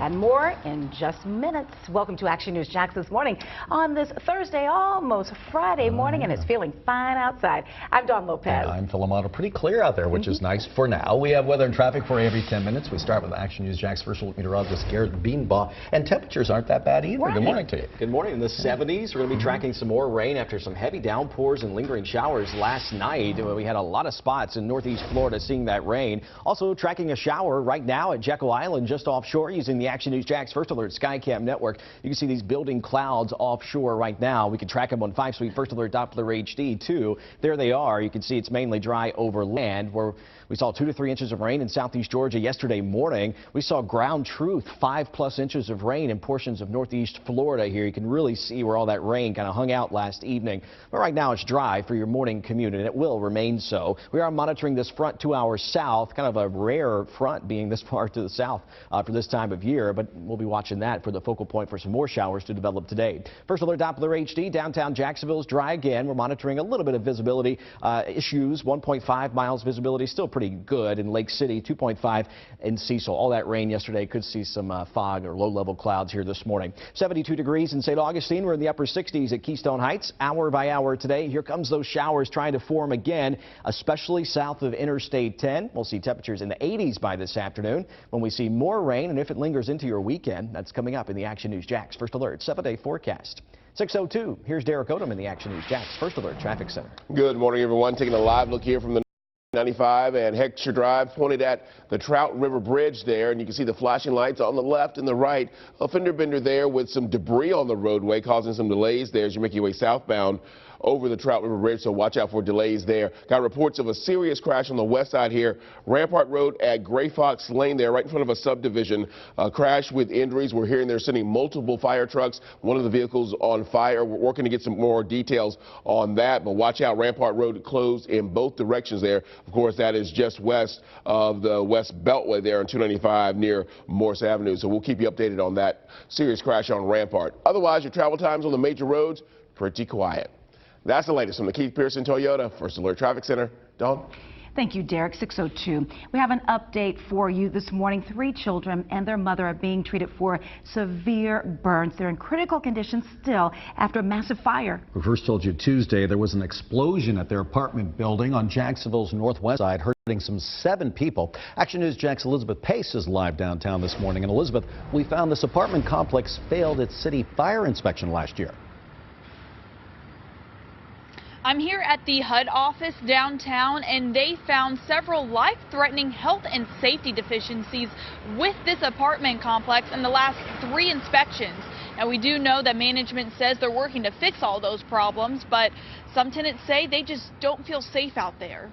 And more in just minutes. Welcome to Action News Jax this morning on this Thursday, almost Friday morning, and it's feeling fine outside. I'm Dawn Lopez. And I'm Phil Amato. Pretty clear out there, which is nice for now. We have weather and traffic for you every 10 minutes. We start with Action News Jax first look meteorologist Garrett Beanbaugh, and temperatures aren't that bad either. Right. Good morning to you. Good morning. In the 70s, we're going to be tracking some more rain after some heavy downpours and lingering showers last night. We had a lot of spots in northeast Florida seeing that rain. Also tracking a shower right now at Jekyll Island just offshore using the Action News Jax First Alert Skycam network. You can see these building clouds offshore right now. We can track them on 5-speed First Alert Doppler HD too. There they are. You can see it's mainly dry over land, where we saw 2 to 3 inches of rain in southeast Georgia yesterday morning. We saw ground truth 5+ inches of rain in portions of northeast Florida here. You can really see where all that rain kind of hung out last evening. But right now it's dry for your morning commute, and it will remain so. We are monitoring this front 2 hours south, kind of a rare front being this far to the south for this time of year, but we'll be watching that for the focal point for some more showers to develop today. First Alert Doppler HD, downtown Jacksonville is dry again. We're monitoring a little bit of visibility issues. 1.5 miles visibility, still pretty good in Lake City, 2.5 in Cecil. All that rain yesterday, could see some fog or low-level clouds here this morning. 72 degrees in St. Augustine. We're in the upper 60s at Keystone Heights. Hour by hour today, here comes those showers trying to form again, especially south of Interstate 10. We'll see temperatures in the 80s by this afternoon when we see more rain, and if it lingers into your weekend, that's coming up in the Action News Jax First Alert 7-day forecast. 6:02. Here's Derek Odom in the Action News Jax First Alert Traffic Center. Good morning, everyone. Taking a live look here from the 95 and Hector Drive, pointed at the Trout River Bridge there, and you can see the flashing lights on the left and the right. A fender bender there with some debris on the roadway causing some delays there as you make your way southbound over the Trout River Bridge, so watch out for delays there. Got reports of a serious crash on the west side here, Rampart Road at Gray Fox Lane there, right in front of a subdivision. A crash with injuries. We're hearing they're sending multiple fire trucks. One of the vehicles on fire. We're working to get some more details on that, but watch out. Rampart Road closed in both directions there. Of course, that is just west of the West Beltway there on 295 near Morse Avenue, so we'll keep you updated on that serious crash on Rampart. Otherwise, your travel times on the major roads, pretty quiet. That's the latest from the Keith Pearson Toyota First Alert Traffic Center. Dawn? Thank you, Derek. 6:02. We have an update for you this morning. 3 children and their mother are being treated for severe burns. They're in critical condition still after a massive fire. We first told you Tuesday there was an explosion at their apartment building on Jacksonville's northwest side, hurting some 7 people. Action News Jax Elizabeth Pace is live downtown this morning. And Elizabeth, we found this apartment complex failed its city fire inspection last year. I'm here at the HUD office downtown, and they found several life-threatening health and safety deficiencies with this apartment complex in the last 3 inspections. Now, we do know that management says they're working to fix all those problems, but some tenants say they just don't feel safe out there.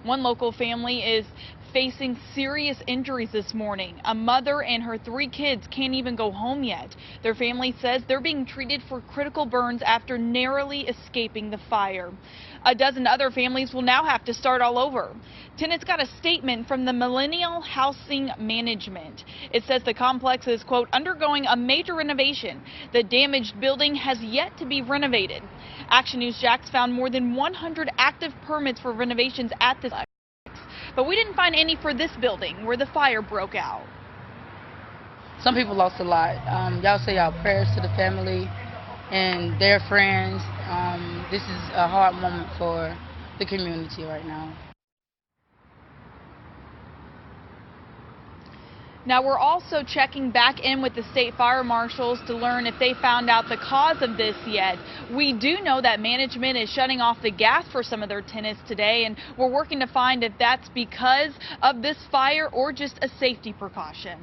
One local family is facing serious injuries this morning. A mother and her 3 kids can't even go home yet. Their family says they're being treated for critical burns after narrowly escaping the fire. A dozen other families will now have to start all over. Tenants got a statement from the Millennial Housing Management. It says the complex is, quote, undergoing a major renovation. The damaged building has yet to be renovated. Action News Jax found more than 100 active permits for renovations at this. But we didn't find any for this building where the fire broke out. Some people lost a lot. Y'all say y'all prayers to the family and their friends. This is a hard moment for the community right now. Now, we're also checking back in with the state fire marshals to learn if they found out the cause of this yet. We do know that management is shutting off the gas for some of their tenants today, and we're working to find if that's because of this fire or just a safety precaution.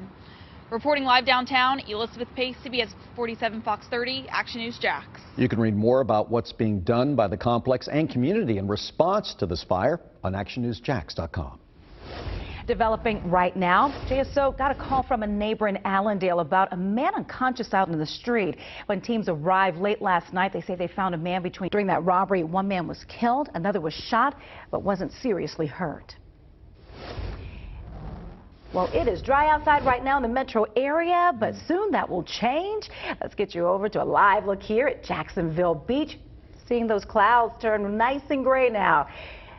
Reporting live downtown, Elizabeth Pace, CBS 47 Fox 30, Action News Jax. You can read more about what's being done by the complex and community in response to this fire on actionnewsjax.com. Developing right now, JSO got a call from a neighbor in Allendale about a man unconscious out in the street. When teams arrived late last night, they say they found a man during that robbery. One man was killed, another was shot, but wasn't seriously hurt. Well, it is dry outside right now in the metro area, but soon that will change. Let's get you over to a live look here at Jacksonville Beach. Seeing those clouds turn nice and gray now.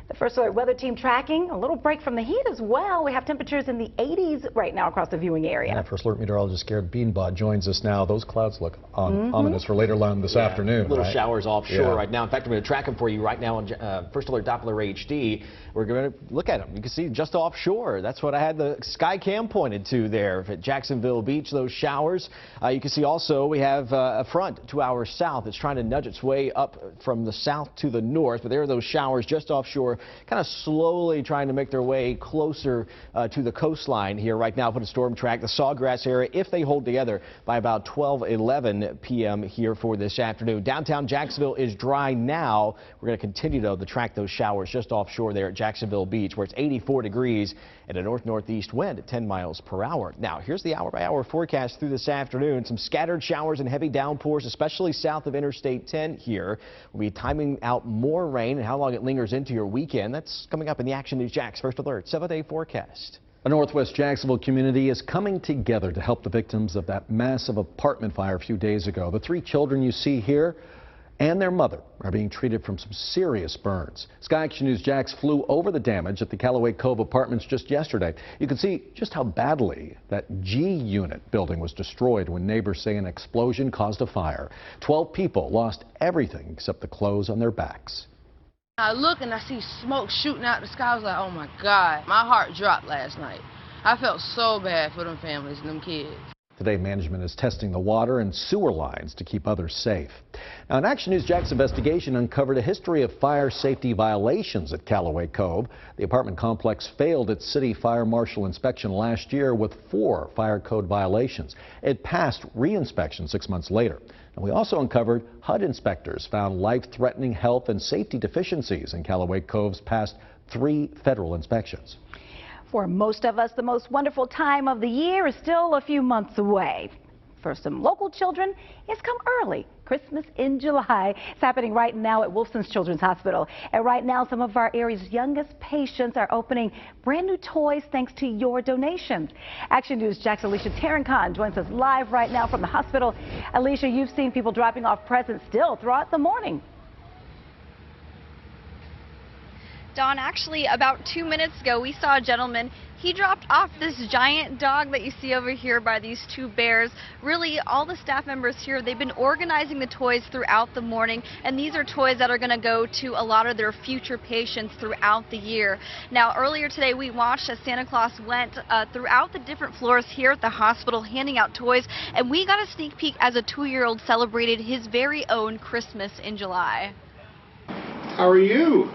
The First Alert weather team tracking a little break from the heat as well. We have temperatures in the 80s right now across the viewing area. Yeah, First Alert meteorologist Garrett Beanbot joins us now. Those clouds look ominous for later on this afternoon. Little right? showers offshore right now. In fact, I'm going to track them for you right now on First Alert Doppler HD. We're going to look at them. You can see just offshore. That's what I had the sky cam pointed to there at Jacksonville Beach, those showers. You can see also we have a front 2 hours south. It's trying to nudge its way up from the south to the north, but there are those showers just offshore, kind of slowly trying to make their way closer to the coastline here right now. Put a storm track, the Sawgrass area, if they hold together by about 11 p.m. here for this afternoon. Downtown Jacksonville is dry now. We're going to continue though to track those showers just offshore there at Jacksonville Beach, where it's 84 degrees and a north-northeast wind at 10 miles per hour. Now, here's the hour-by-hour forecast through this afternoon. Some scattered showers and heavy downpours, especially south of Interstate 10 here. We'll be timing out more rain and how long it lingers into your weekend. That's coming up in the Action News Jax First Alert 7-day forecast. A Northwest Jacksonville community is coming together to help the victims of that massive apartment fire a few days ago. The 3 children you see here and their mother are being treated from some serious burns. Sky Action News Jax flew over the damage at the Callaway Cove apartments just yesterday. You can see just how badly that G-unit building was destroyed when neighbors say an explosion caused a fire. 12 people lost everything except the clothes on their backs. I look and I see smoke shooting out the sky. I was like, oh my God. My heart dropped last night. I felt so bad for them families and them kids. Today, management is testing the water and sewer lines to keep others safe. Now, an Action News Jax investigation uncovered a history of fire safety violations at Callaway Cove. The apartment complex failed its city fire marshal inspection last year with 4 fire code violations. It passed re-inspection 6 months later. And we also uncovered HUD inspectors found life-threatening health and safety deficiencies in Callaway Cove's past 3 federal inspections. For most of us, the most wonderful time of the year is still a few months away. For some local children, it's come early. Christmas in July. It's happening right now at Wolfson's Children's Hospital. And right now, some of our area's youngest patients are opening brand new toys thanks to your donations. Action News Jax Alicia Tarancon joins us live right now from the hospital. Alicia, you've seen people dropping off presents still throughout the morning. Dawn, actually about 2 minutes ago we saw a gentleman. He dropped off this giant dog that you see over here by these 2 bears. Really, all the staff members here, they've been organizing the toys throughout the morning, and these are toys that are going to go to a lot of their future patients throughout the year. Now, earlier today we watched as Santa Claus went throughout the different floors here at the hospital handing out toys, and we got a sneak peek as a 2-year-old celebrated his very own Christmas in July. How are you?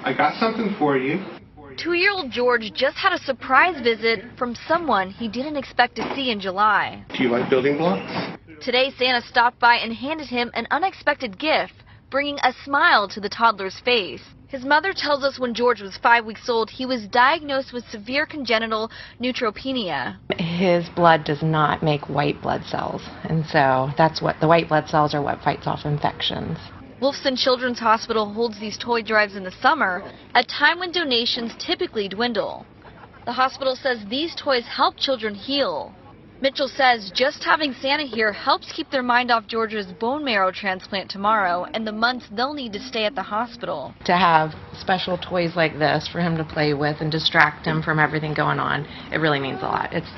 I got something for you. 2-year-old George just had a surprise visit from someone he didn't expect to see in July. Do you like building blocks? Today, Santa stopped by and handed him an unexpected gift, bringing a smile to the toddler's face. His mother tells us when George was 5 weeks old, he was diagnosed with severe congenital neutropenia. His blood does not make white blood cells, and so that's what the white blood cells are, what fights off infections. Wolfson Children's Hospital holds these toy drives in the summer, a time when donations typically dwindle. The hospital says these toys help children heal. Mitchell says just having Santa here helps keep their mind off George's bone marrow transplant tomorrow and the months they'll need to stay at the hospital. To have special toys like this for him to play with and distract him from everything going on, it really means a lot. It's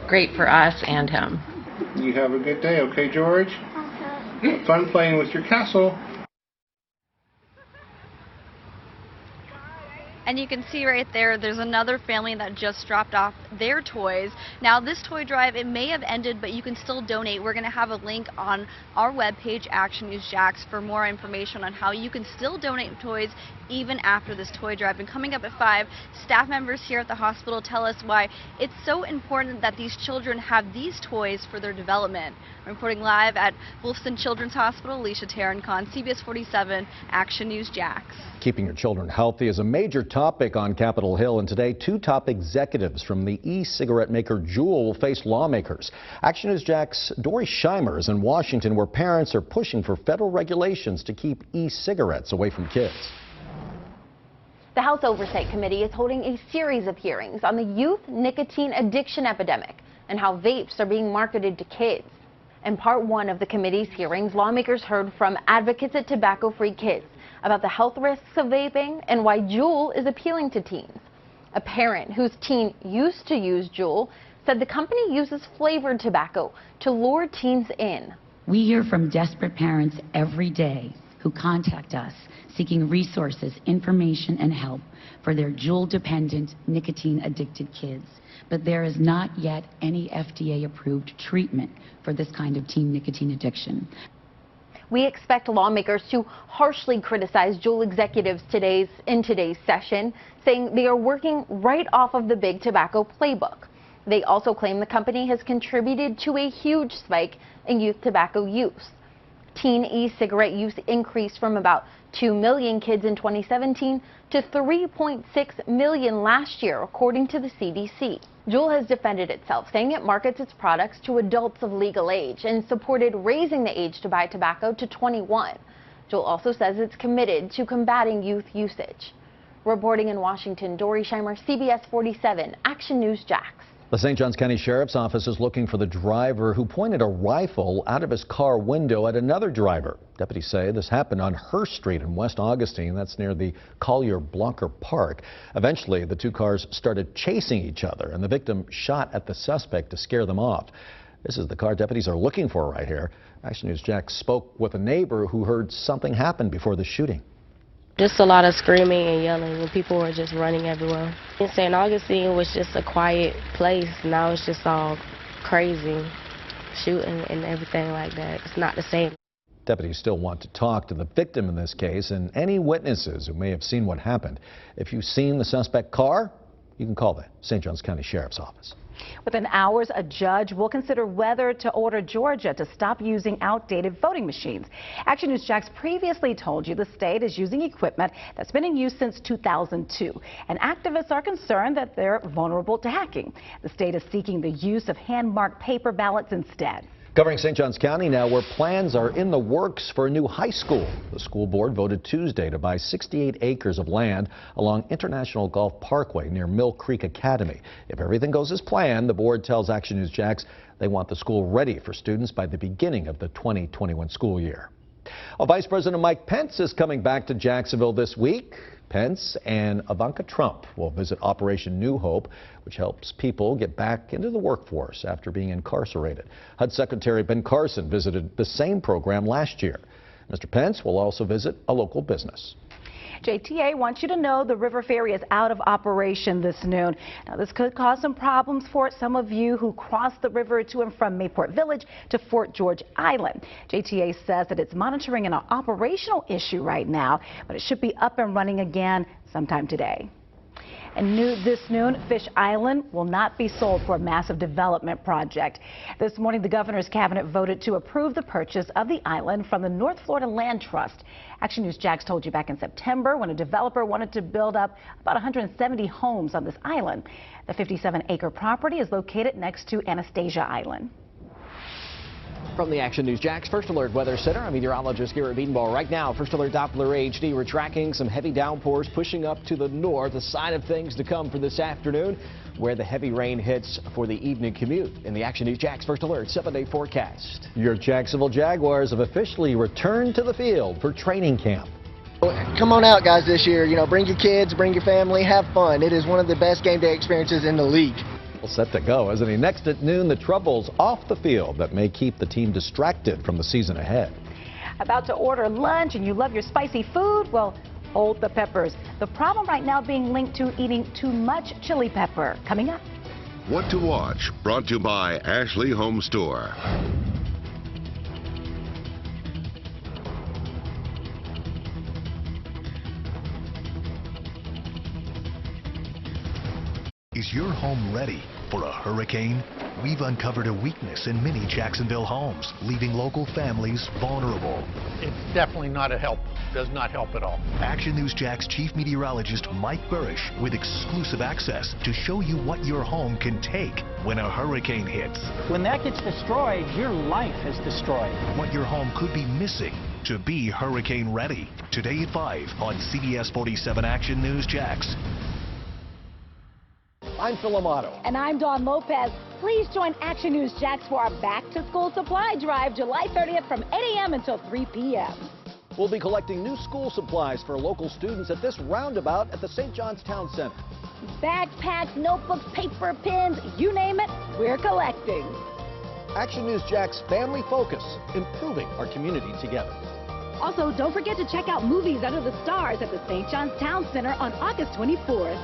great for us and him. You have a good day, okay, George? Have fun playing with your castle. And you can see right there, there's another family that just dropped off their toys. Now, this toy drive, it may have ended, but you can still donate. We're going to have a link on our webpage, Action News Jax, for more information on how you can still donate toys even after this toy drive. And coming up at 5, staff members here at the hospital tell us why it's so important that these children have these toys for their development. I'm reporting live at Wolfson Children's Hospital, Alicia Tarancon, CBS47, Action News Jax. Keeping your children healthy is a major topic on Capitol Hill, and today 2 top executives from the e-cigarette maker Juul will face lawmakers. Action News Jax Dory Scheimer is in Washington, where parents are pushing for federal regulations to keep e-cigarettes away from kids. The House Oversight Committee is holding a series of hearings on the youth nicotine addiction epidemic and how vapes are being marketed to kids. In part 1 of the committee's hearings, lawmakers heard from advocates at Tobacco Free Kids about the health risks of vaping and why Juul is appealing to teens. A parent whose teen used to use Juul said the company uses flavored tobacco to lure teens in. We hear from desperate parents every day who contact us seeking resources, information, and help for their Juul-dependent, nicotine-addicted kids. But there is not yet any FDA-approved treatment for this kind of teen nicotine addiction. We expect lawmakers to harshly criticize Juul executives in today's session, saying they are working right off of the big tobacco playbook. They also claim the company has contributed to a huge spike in youth tobacco use. Teen e-cigarette use increased from about 2 million kids in 2017 to 3.6 million last year, according to the CDC. Juul has defended itself, saying it markets its products to adults of legal age and supported raising the age to buy tobacco to 21. Juul also says it's committed to combating youth usage. Reporting in Washington, Dory Scheimer, CBS 47, Action News Jax. The St. Johns County Sheriff's Office is looking for the driver who pointed a rifle out of his car window at another driver. Deputies say this happened on Hurst Street in West Augustine. That's near the Collier Blocker Park. Eventually, the two cars started chasing each other, and the victim shot at the suspect to scare them off. This is the car deputies are looking for right here. Action News Jack spoke with a neighbor who heard something happen before the shooting. Just a lot of screaming and yelling when people were just running everywhere. In St. Augustine was just a quiet place. Now it's just all crazy, shooting and everything like that. It's not the same. Deputies still want to talk to the victim in this case and any witnesses who may have seen what happened. If you've seen the suspect car, you can call the St. Johns County Sheriff's Office. Within hours, a judge will consider whether to order Georgia to stop using outdated voting machines. Action News Jax previously told you the state is using equipment that's been in use since 2002, and activists are concerned that they're vulnerable to hacking. The state is seeking the use of hand-marked paper ballots instead. Covering St. Johns County now, where plans are in the works for a new high school. The school board voted Tuesday to buy 68 acres of land along International Golf Parkway near Mill Creek Academy. If everything goes as planned, the board tells Action News Jax they want the school ready for students by the beginning of the 2021 school year. Vice President Mike Pence is coming back to Jacksonville this week. Pence and Ivanka Trump will visit Operation New Hope, which helps people get back into the workforce after being incarcerated. HUD Secretary Ben Carson visited the same program last year. Mr. Pence will also visit a local business. JTA wants you to know the river ferry is out of operation this noon. Now, this could cause some problems for some of you who cross the river to and from Mayport Village to Fort George Island. JTA says that it's monitoring an operational issue right now, but it should be up and running again sometime today. And this noon, Fish Island will not be sold for a massive development project. This morning, the governor's cabinet voted to approve the purchase of the island from the North Florida Land Trust. Action News Jax told you back in September when a developer wanted to build up about 170 homes on this island. The 57-acre property is located next to Anastasia Island. From the Action News Jax First Alert Weather Center, I'm meteorologist Garrett Bedenbaugh. Right now, First Alert Doppler HD, we're tracking some heavy downpours pushing up to the north, a sign of things to come for this afternoon, where the heavy rain hits for the evening commute. In the Action News Jax First Alert 7-day forecast. Your Jacksonville Jaguars have officially returned to the field for training camp. Come on out, guys, this year. You know, bring your kids, bring your family, have fun. It is one of the best game day experiences in the league. Set to go, isn't he? Next at noon, the troubles off the field that may keep the team distracted from the season ahead. About to order lunch and you love your spicy food? Well, hold the peppers. The problem right now being linked to eating too much chili pepper. Coming up. What to watch, brought to you by Ashley Home Store. Is your home ready for a hurricane? We've uncovered a weakness in many Jacksonville homes, leaving local families vulnerable. It's definitely not a help. Does not help at all. Action News Jax Chief Meteorologist Mike Burrish with exclusive access to show you what your home can take when a hurricane hits. When that gets destroyed, your life is destroyed. What your home could be missing to be hurricane ready. Today at 5 on CBS 47 Action News Jax. I'm Phil Amato. And I'm Dawn Lopez. Please join Action News Jax for our back-to-school supply drive July 30th from 8 a.m. until 3 p.m. We'll be collecting new school supplies for local students at this roundabout at the St. John's Town Center. Backpacks, notebooks, paper, pens, you name it, we're collecting. Action News Jack's Family Focus, improving our community together. Also, don't forget to check out Movies Under the Stars at the St. John's Town Center on August 24th.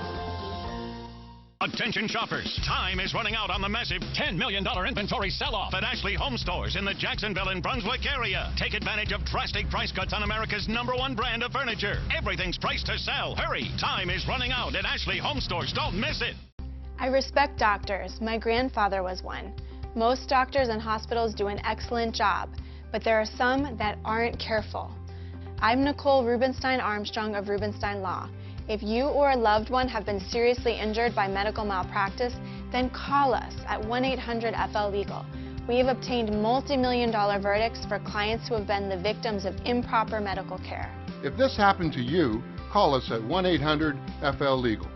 Attention shoppers, time is running out on the massive $10 million inventory sell-off at Ashley Home Stores in the Jacksonville and Brunswick area. Take advantage of drastic price cuts on America's #1 brand of furniture. Everything's priced to sell. Hurry, time is running out at Ashley Home Stores. Don't miss it. I respect doctors. My grandfather was one. Most doctors and hospitals do an excellent job, but there are some that aren't careful. I'm Nicole Rubenstein Armstrong of Rubenstein Law. If you or a loved one have been seriously injured by medical malpractice, then call us at 1-800-FL-LEGAL. We have obtained multi-million-dollar verdicts for clients who have been the victims of improper medical care. If this happened to you, call us at 1-800-FL-LEGAL.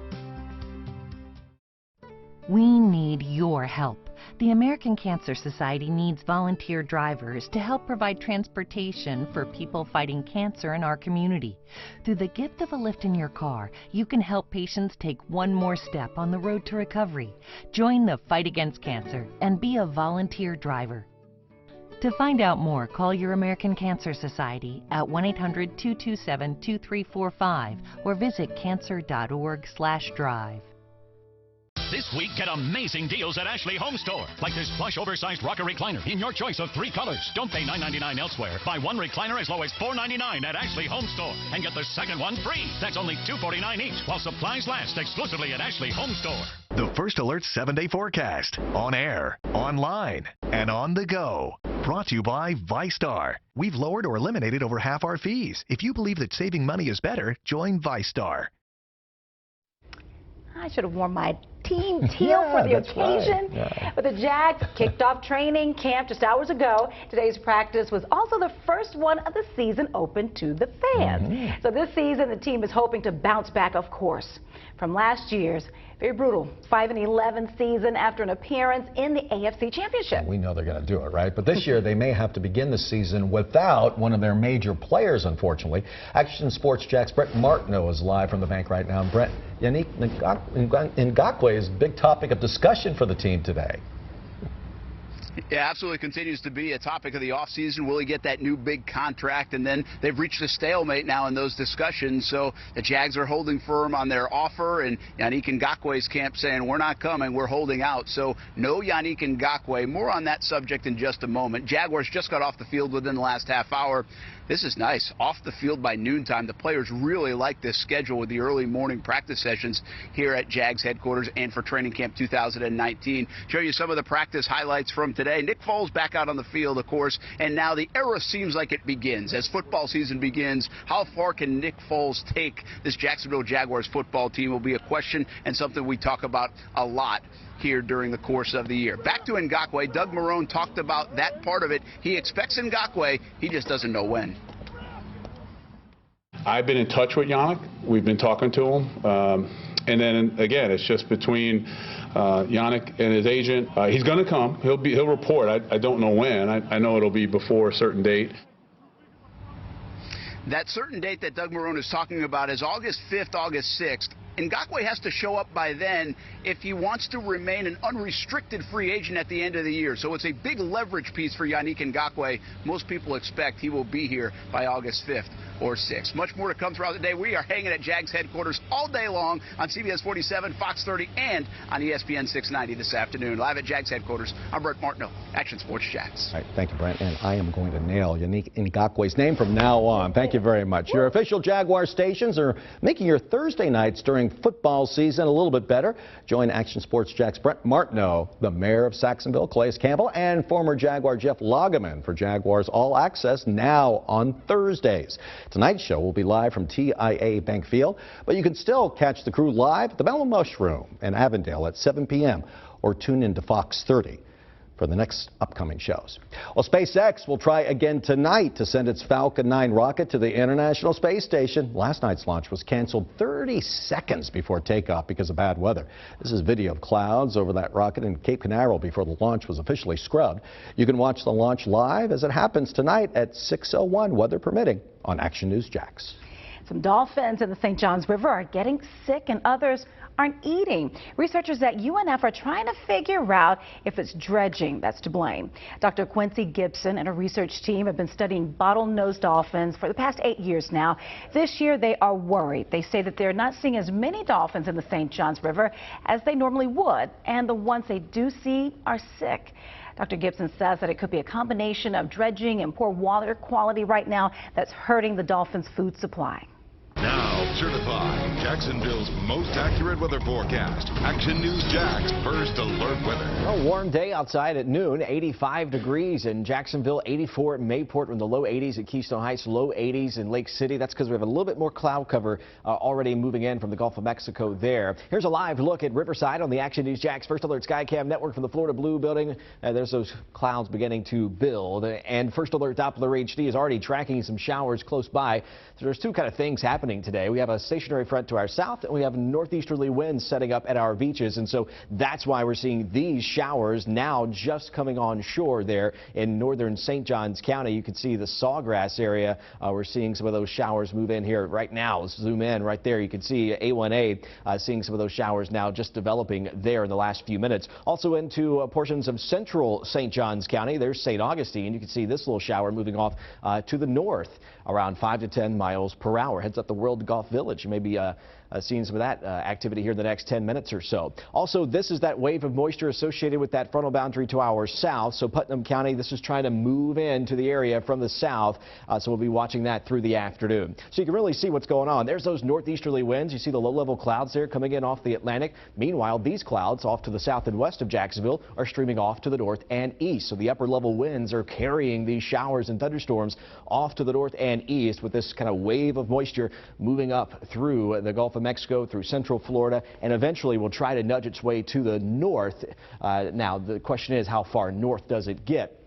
We need your help. The American Cancer Society needs volunteer drivers to help provide transportation for people fighting cancer in our community. Through the gift of a lift in your car, you can help patients take one more step on the road to recovery. Join the fight against cancer and be a volunteer driver. To find out more, call your American Cancer Society at 1-800-227-2345 or visit cancer.org/drive. This week, get amazing deals at Ashley Home Store. Like this plush, oversized rocker recliner in your choice of 3 colors. Don't pay $9.99 elsewhere. Buy one recliner as low as $4.99 at Ashley Home Store and get the second one free. That's only $2.49 each while supplies last, exclusively at Ashley Home Store. The First Alert 7-day forecast. On air, online, and on the go. Brought to you by ViStar. We've lowered or eliminated over half our fees. If you believe that saving money is better, join ViStar. I should have worn my team teal for the occasion. Right. Yeah. But the Jags kicked off training camp just hours ago. Today's practice was also the first one of the season open to the fans. So this season, the team is hoping to bounce back, of course, from last year's very brutal 5-11 season after an appearance in the AFC Championship. We know they're going to do it, right? But this year, they may have to begin the season without one of their major players, unfortunately. Action Sports Jack's Brett Martineau is live from the bank right now. Brett, Yannick Ngakoue is a big topic of discussion for the team today. Yeah, absolutely continues to be a topic of the offseason. Will he get that new big contract? And then they've reached a stalemate now in those discussions. So the Jags are holding firm on their offer, and Yannick Ngakoue's camp saying, we're not coming, we're holding out. So no Yannick Ngakoue. More on that subject in just a moment. Jaguars just got off the field within the last half hour. This is nice. Off the field by noontime. The players really like this schedule with the early morning practice sessions here at Jags headquarters and for training camp 2019. Show you some of the practice highlights from today. Nick Foles back out on the field, of course, and now the era seems like it begins. As football season begins, how far can Nick Foles take this Jacksonville Jaguars football team will be a question and something we talk about a lot here during the course of the year. Back to Ngakoue. Doug Marrone talked about that part of it. He expects Ngakoue. He just doesn't know when. I've been in touch with Yannick. We've been talking to him. And then, again, it's just between Yannick and his agent. He's going to come. He'll report. I don't know when. I know it'll be before a certain date. That certain date that Doug Marrone is talking about is August 5th, August 6th. Ngakoue has to show up by then if he wants to remain an unrestricted free agent at the end of the year. So it's a big leverage piece for Yannick Ngakoue. Most people expect he will be here by August 5th or 6th. Much more to come throughout the day. We are hanging at Jags headquarters all day long on CBS47, Fox 30, and on ESPN 690 this afternoon. Live at Jags headquarters, I'm Brett Martineau, Action Sports Jags. All right, thank you, Brent. And I am going to nail Yannick Ngakoue's name from now on. Thank you very much. Your official Jaguar stations are making your Thursday nights during football season a little bit better. Join Action Sports Jack's Brett Martineau, the mayor of Saxonville, Calais Campbell, and former Jaguar Jeff Lageman for Jaguars All Access now on Thursdays. Tonight's show will be live from TIA Bank Field, but you can still catch the crew live at the Mellow Mushroom in Avondale at 7 p.m. or tune in to Fox 30. for the next upcoming shows. Well, SpaceX will try again tonight to send its Falcon 9 rocket to the International Space Station. Last night's launch was canceled 30 seconds before takeoff because of bad weather. This is video of clouds over that rocket in Cape Canaveral before the launch was officially scrubbed. You can watch the launch live as it happens tonight at 6:01, weather permitting, on Action News Jax. Some dolphins in the St. Johns River are getting sick and others aren't eating. Researchers at UNF are trying to figure out if it's dredging that's to blame. Dr. Quincy Gibson and a research team have been studying bottlenose dolphins for the past 8 years now. This year they are worried. They say that they're not seeing as many dolphins in the St. Johns River as they normally would, and the ones they do see are sick. Dr. Gibson says that it could be a combination of dredging and poor water quality right now that's hurting the dolphins' food supply. Now certified Jacksonville's most accurate weather forecast. Action News Jax First Alert Weather. A warm day outside at noon, 85 degrees in Jacksonville, 84 at Mayport, in the low 80s at Keystone Heights, low 80s in Lake City. That's because we have a little bit more cloud cover already moving in from the Gulf of Mexico there. Here's a live look at Riverside on the Action News Jax First Alert Skycam network from the Florida Blue building. There's those clouds beginning to build, and First Alert Doppler HD is already tracking some showers close by. So there's two kind of things happening today. We have a stationary front to our south, and we have northeasterly winds setting up at our beaches, and so that's why we're seeing these showers now just coming on shore there in northern St. Johns County. You can see the Sawgrass area. We're seeing some of those showers move in here right now. Let's zoom in right there. You can see A1A seeing some of those showers now just developing there in the last few minutes. Also into portions of central St. Johns County. There's St. Augustine. You can see this little shower moving off to the north around 5 to 10 miles per hour. Heads up the World Golf Village. You may be seeing some of that activity here in the next 10 minutes or so. Also, this is that wave of moisture associated with that frontal boundary to our south. So Putnam County, this is trying to move into the area from the south. So we'll be watching that through the afternoon. So you can really see what's going on. There's those northeasterly winds. You see the low-level clouds there coming in off the Atlantic. Meanwhile, these clouds off to the south and west of Jacksonville are streaming off to the north and east. So the upper-level winds are carrying these showers and thunderstorms off to the north and east with this kind of wave of moisture moving up through the Gulf of Mexico, through central Florida, and eventually will try to nudge its way to the north. Now, the question is, how far north does it get?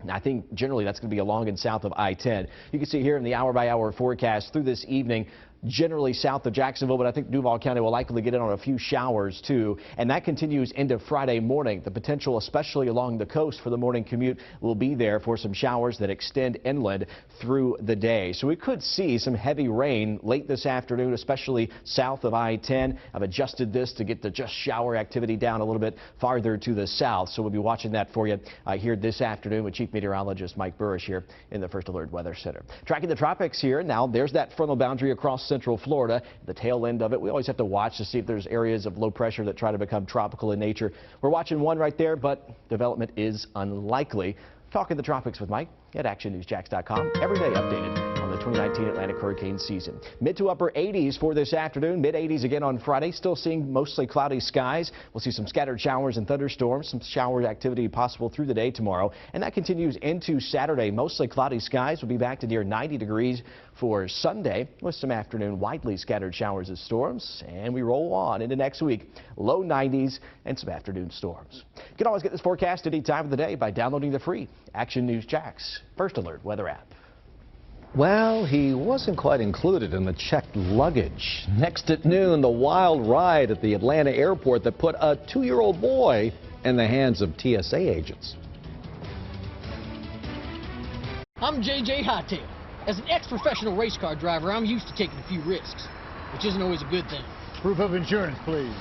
I think generally that's going to be along and south of I-10. You can see here in the hour-by-hour forecast through this evening, generally south of Jacksonville, but I think Duval County will likely get in on a few showers too, and that continues into Friday morning. The potential, especially along the coast for the morning commute, will be there for some showers that extend inland through the day. So we could see some heavy rain late this afternoon, especially south of I-10. I've adjusted this to get the just shower activity down a little bit farther to the south, so we'll be watching that for you here this afternoon with Chief Meteorologist Mike Burrish here in the First Alert Weather Center. Tracking the tropics here. Now, there's that frontal boundary across central Florida, the tail end of it. We always have to watch to see if there's areas of low pressure that try to become tropical in nature. We're watching one right there, but development is unlikely. Talking the tropics with Mike at ActionNewsJax.com. Every day updated on the 2019 Atlantic hurricane season. Mid to upper 80s for this afternoon. Mid 80s again on Friday. Still seeing mostly cloudy skies. We'll see some scattered showers and thunderstorms. Some shower activity possible through the day tomorrow. And that continues into Saturday. Mostly cloudy skies. We'll be back to near 90 degrees for Sunday with some afternoon widely scattered showers and storms. And we roll on into next week. Low 90s and some afternoon storms. You can always get this forecast any time of the day by downloading the free Action News Jax First Alert weather app. Well, he wasn't quite included in the checked luggage. Next at noon, the wild ride at the Atlanta airport that put a 2-year-old boy in the hands of TSA agents. I'm JJ Hightail. As an ex-professional race car driver, I'm used to taking a few risks, which isn't always a good thing. Proof of insurance, please.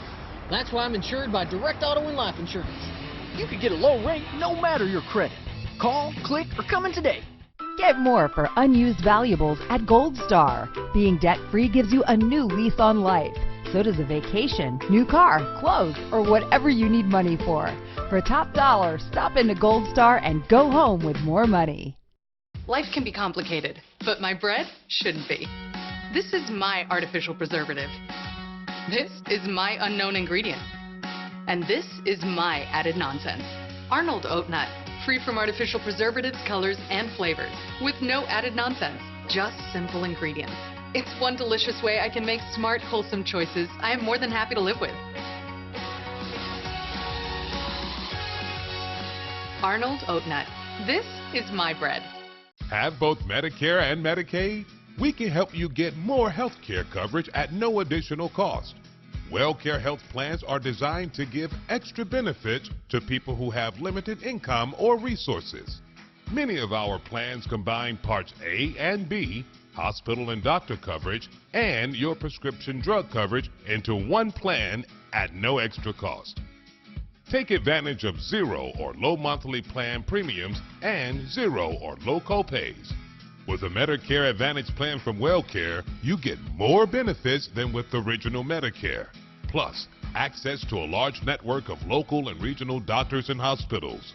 That's why I'm insured by Direct Auto and Life Insurance. You can get a low rate no matter your credit. Call, click, or come in today. Get more for unused valuables at Gold Star. Being debt-free gives you a new lease on life. So does a vacation, new car, clothes, or whatever you need money for. For top dollar, stop into Gold Star and go home with more money. Life can be complicated, but my bread shouldn't be. This is my artificial preservative. This is my unknown ingredient. And this is my added nonsense. Arnold Oat Nut. Free from artificial preservatives, colors, and flavors. With no added nonsense. Just simple ingredients. It's one delicious way I can make smart, wholesome choices I am more than happy to live with. Arnold Oat Nut. This is my bread. Have both Medicare and Medicaid? We can help you get more health care coverage at no additional cost. WellCare health plans are designed to give extra benefits to people who have limited income or resources. Many of our plans combine Parts A and B, hospital and doctor coverage, and your prescription drug coverage into one plan at no extra cost. Take advantage of zero or low monthly plan premiums and zero or low copays. With a Medicare Advantage plan from WellCare, you get more benefits than with original Medicare. Plus, access to a large network of local and regional doctors and hospitals.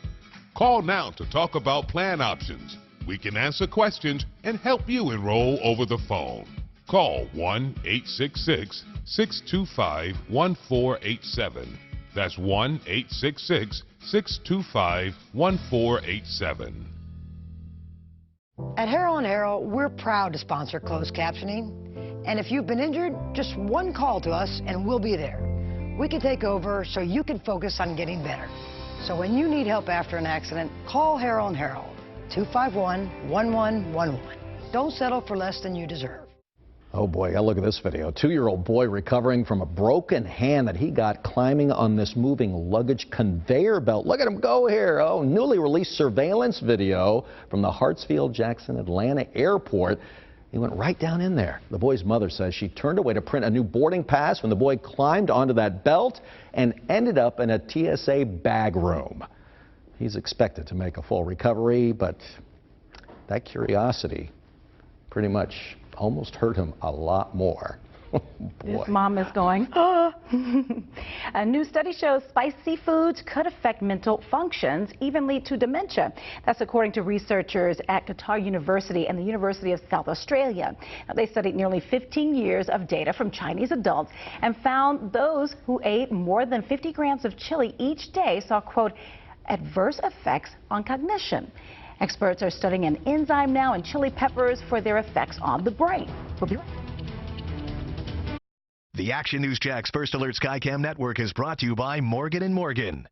Call now to talk about plan options. We can answer questions and help you enroll over the phone. Call 1-866-625-1487. That's 1-866-625-1487. At Harrow & Harrow, we're proud to sponsor closed captioning. And if you've been injured, just one call to us and we'll be there. We can take over so you can focus on getting better. So when you need help after an accident, call Harrow & Harrow, 251-1111. Don't settle for less than you deserve. Oh boy, look at this video. A 2-year-old boy recovering from a broken hand that he got climbing on this moving luggage conveyor belt. Look at him go here. Oh, newly released surveillance video from the Hartsfield-Jackson Atlanta airport. He went right down in there. The boy's mother says she turned away to print a new boarding pass when the boy climbed onto that belt and ended up in a TSA bag room. He's expected to make a full recovery, but that curiosity pretty much almost hurt him a lot more. Oh, boy. His mom is going, ah. A new study shows spicy foods could affect mental functions, even lead to dementia. That's according to researchers at Qatar University and the University of South Australia. Now, they studied nearly 15 years of data from Chinese adults and found those who ate more than 50 grams of chili each day saw, quote, adverse effects on cognition. Experts are studying an enzyme now in chili peppers for their effects on the brain. We'll be right back. The Action News Jax First Alert Skycam Network is brought to you by Morgan & Morgan.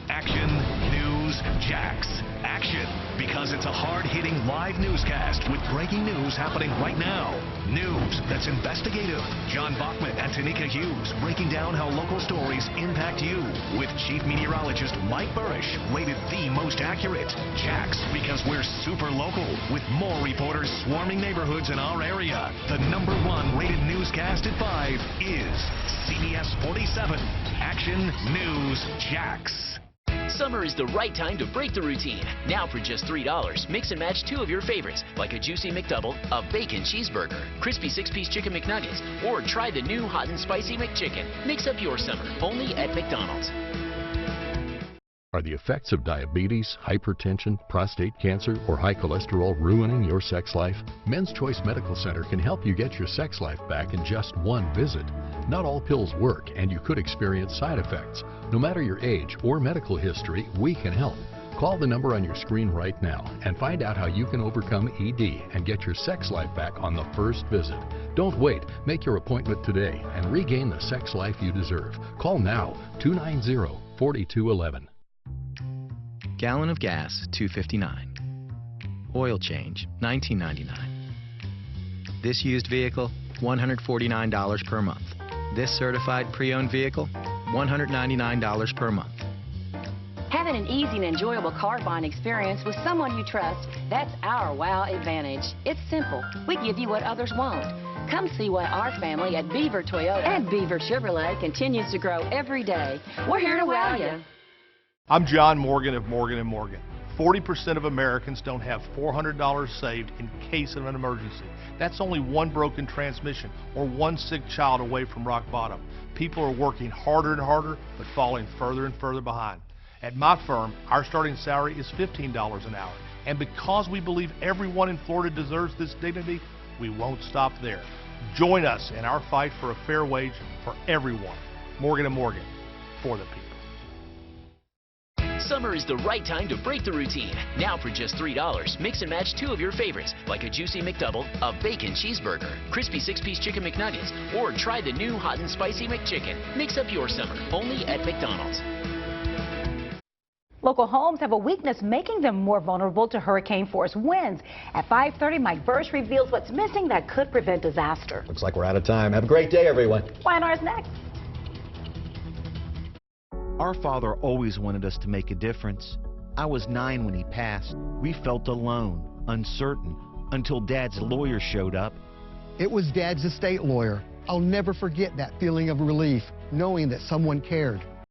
Action News Jax. Action, because it's a hard-hitting live newscast with breaking news happening right now. News that's investigative. John Bachman and Tanika Hughes breaking down how local stories impact you with Chief Meteorologist Mike Burrish, rated the most accurate. Jax, because we're super local with more reporters swarming neighborhoods in our area. The #1 rated newscast at 5 is CBS47. Action News Jax. Summer is the right time to break the routine. Now for just $3, mix and match 2 of your favorites, like a juicy McDouble, a bacon cheeseburger, crispy 6-piece chicken McNuggets, or try the new hot and spicy McChicken. Mix up your summer, only at McDonald's. Are the effects of diabetes, hypertension, prostate cancer, or high cholesterol ruining your sex life? Men's Choice Medical Center can help you get your sex life back in just one visit. Not all pills work, and you could experience side effects. No matter your age or medical history, we can help. Call the number on your screen right now and find out how you can overcome ED and get your sex life back on the first visit. Don't wait. Make your appointment today and regain the sex life you deserve. Call now, 290-4211. Gallon of gas, $2.59. Oil change, $19.99. This used vehicle, $149 per month. This certified pre-owned vehicle, $199 per month. Having an easy and enjoyable car buying experience with someone you trust, that's our wow advantage. It's simple. We give you what others won't. Come see why our family at Beaver Toyota and Beaver Chevrolet continues to grow every day. We're here to wow you. I'm John Morgan of Morgan & Morgan. 40% of Americans don't have $400 saved in case of an emergency. That's only one broken transmission or one sick child away from rock bottom. People are working harder and harder, but falling further and further behind. At my firm, our starting salary is $15 an hour. And because we believe everyone in Florida deserves this dignity, we won't stop there. Join us in our fight for a fair wage for everyone. Morgan & Morgan, for the people. Summer is the right time to break the routine. Now for just $3, mix and match 2 of your favorites, like a juicy McDouble, a bacon cheeseburger, crispy 6-piece chicken McNuggets, or try the new hot and spicy McChicken. Mix up your summer, only at McDonald's. Local homes have a weakness making them more vulnerable to hurricane-force winds. At 5:30, Mike Bursch reveals what's missing that could prevent disaster. Looks like we're out of time. Have a great day, everyone. YNR's next. Our father always wanted us to make a difference. I was 9 when he passed. We felt alone, uncertain, until Dad's lawyer showed up. It was Dad's estate lawyer. I'll never forget that feeling of relief, knowing that someone cared.